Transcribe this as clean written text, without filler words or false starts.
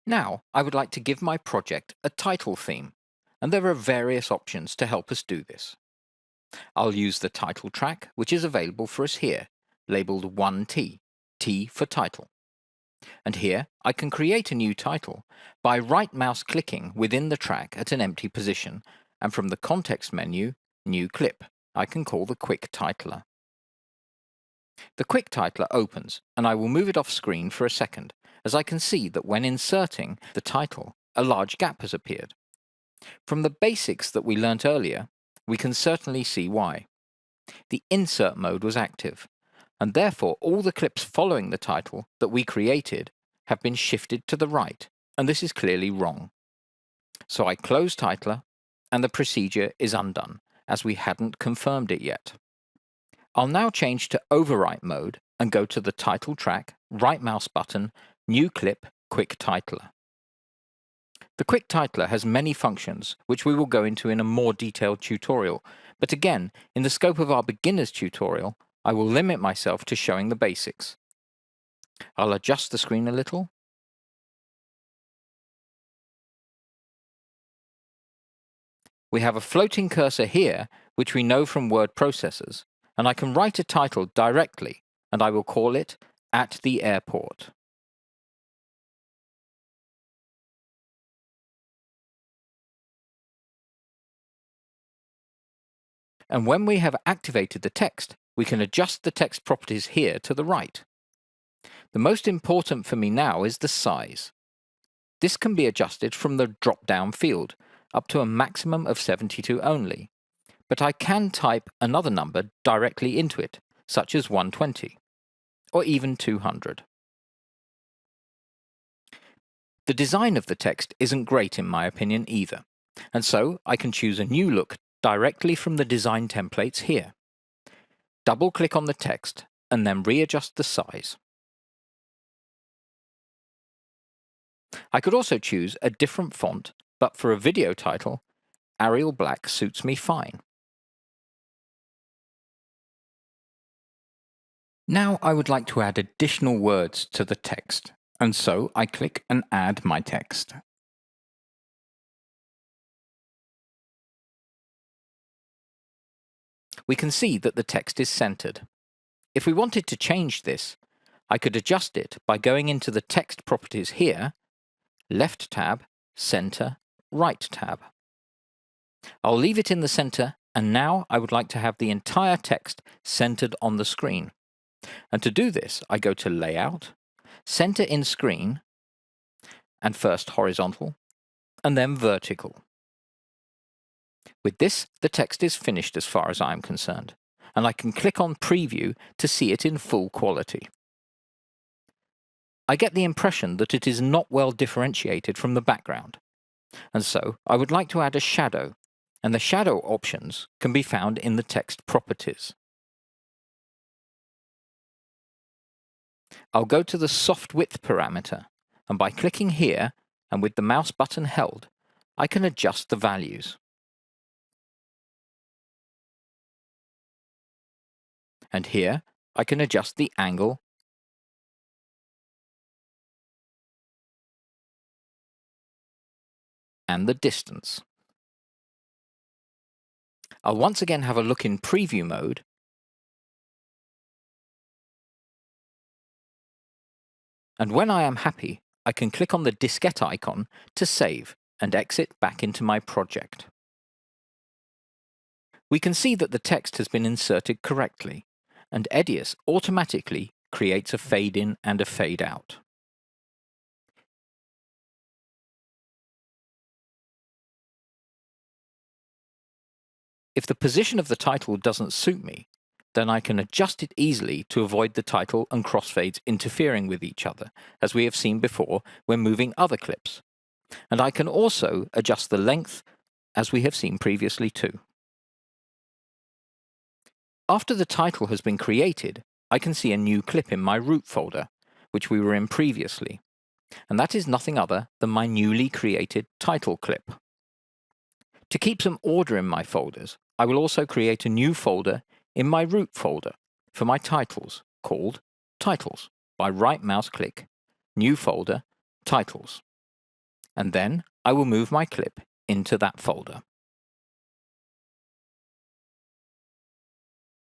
Now, I would like to give my project a title theme, and there are various options to help us do this. I'll use the title track, which is available for us here, labeled 1T, T for title. And here, I can create a new title by right mouse clicking within the track at an empty position, and from the context menu, New Clip, I can call the Quick Titler. The Quick Titler opens, and I will move it off screen for a second, as I can see that when inserting the title, a large gap has appeared. From the basics that we learnt earlier, we can certainly see why. The insert mode was active, and therefore all the clips following the title that we created have been shifted to the right, and this is clearly wrong. So I close Titler, and the procedure is undone, as we hadn't confirmed it yet. I'll now change to overwrite mode and go to the title track, right mouse button, New Clip, Quick Titler. The Quick Titler has many functions, which we will go into in a more detailed tutorial, but again, in the scope of our beginner's tutorial, I will limit myself to showing the basics. I'll adjust the screen a little. We have a floating cursor here, which we know from word processors, and I can write a title directly, and I will call it At the Airport. And when we have activated the text, we can adjust the text properties here to the right. The most important for me now is the size. This can be adjusted from the drop-down field, up to a maximum of 72 only, but I can type another number directly into it, such as 120, or even 200. The design of the text isn't great in my opinion either, and so I can choose a new look directly from the design templates here. Double-click on the text and then readjust the size. I could also choose a different font, but for a video title, Arial Black suits me fine. Now I would like to add additional words to the text, and so I click and add my text. We can see that the text is centered. If we wanted to change this, I could adjust it by going into the text properties here, left tab, center, right tab. I'll leave it in the center, and now I would like to have the entire text centered on the screen. And to do this, I go to Layout, Center in Screen, and first horizontal, and then vertical. With this, the text is finished as far as I am concerned, and I can click on Preview to see it in full quality. I get the impression that it is not well differentiated from the background, and so I would like to add a shadow, and the shadow options can be found in the text properties. I'll go to the soft width parameter, and by clicking here and with the mouse button held, I can adjust the values. And here I can adjust the angle and the distance. I'll once again have a look in preview mode, and when I am happy, I can click on the diskette icon to save and exit back into my project. We can see that the text has been inserted correctly, and Edius automatically creates a fade in and a fade out. If the position of the title doesn't suit me, then I can adjust it easily to avoid the title and crossfades interfering with each other, as we have seen before when moving other clips. And I can also adjust the length, as we have seen previously too. After the title has been created, I can see a new clip in my root folder, which we were in previously, and that is nothing other than my newly created title clip. To keep some order in my folders, I will also create a new folder in my root folder for my titles called Titles by right mouse click, New Folder, Titles. and then I will move my clip into that folder.